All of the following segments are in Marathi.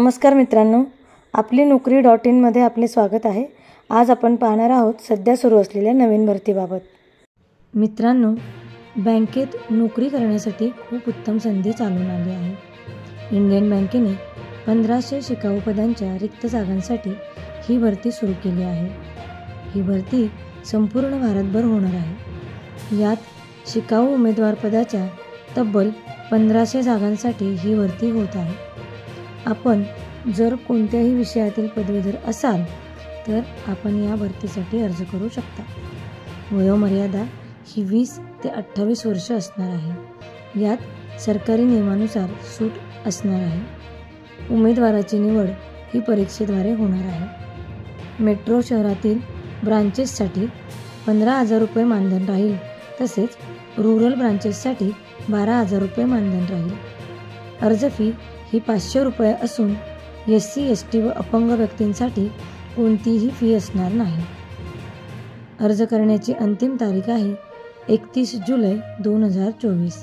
नमस्कार मित्रांनो, आपली नोकरी .in मध्ये आपले स्वागत आहे। आज आपण पाहणार आहोत सध्या सुरू असलेल्या नवीन भरतीबाबत। मित्रांनो, बँकेत नोकरी करण्यासाठी खूप उत्तम संधी चालून आली आहे। इंडियन बँकेने 1500 शिकाऊ पदांच्या रिक्त जागांसाठी ही भरती सुरू केली आहे। ही भरती संपूर्ण भारतभर होणार आहे। यात शिकाऊ उमेदवार पदाच्या तब्बल 1500 जागांसाठी ही भरती होत आहे। आपण जर कोणत्याही विषयातील पदवीधर असाल तर आपण या भरतीसाठी अर्ज करू शकता। वयोमर्यादा ही 20 ते 28 वर्ष असणार आहे। यात सरकारी नियमानुसार सूट असणार आहे। उमेदवाराची निवड ही परीक्षेद्वारे होणार आहे। मेट्रो शहरातील ब्रांचेससाठी 15,000 रुपये मानधन राहील, तसेच रुरल ब्रांचेससाठी 12,000 रुपये मानधन राहील। अर्ज फी ही 500 रुपये असून SC, ST व अपंग व्यक्तींसाठी कोणतीही फी असणार नाही। अर्ज करण्याची अंतिम तारीख आहे 31 जुलै 2024।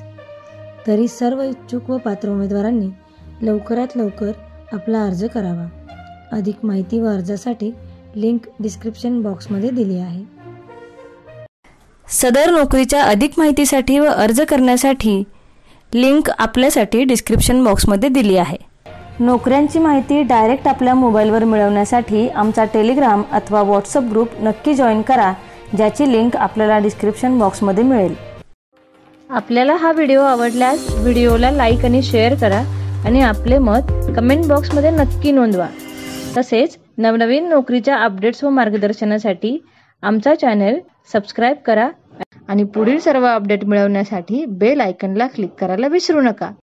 तरी सर्व इच्छुक व पात्र उमेदवारांनी लवकरात लवकर आपला अर्ज करावा। अधिक माहिती व अर्जासाठी लिंक डिस्क्रिप्शन बॉक्समध्ये दिली आहे। सदर नोकरीच्या अधिक माहितीसाठी व अर्ज करण्यासाठी लिंक आपल्यासाठी डिस्क्रिप्शन बॉक्समध्ये दिली आहे। नोकऱ्यांची माहिती डायरेक्ट आपल्या मोबाईलवर मिळवण्यासाठी आमचा टेलिग्राम अथवा व्हॉट्सअप ग्रुप नक्की जॉईन करा, ज्याची लिंक आपल्याला डिस्क्रिप्शन बॉक्समध्ये मिळेल। आपल्याला हा व्हिडिओ आवडल्यास व्हिडिओला लाईक आणि शेअर करा आणि आपले मत कमेंट बॉक्समध्ये नक्की नोंदवा। तसेच नवनवीन नोकरीच्या अपडेट्स व मार्गदर्शनासाठी आमचा चॅनल सबस्क्राईब करा आणि पुढील सर्व अपडेट मिळवण्यासाठी बेल आयकॉनला क्लिक करायला विसरू नका।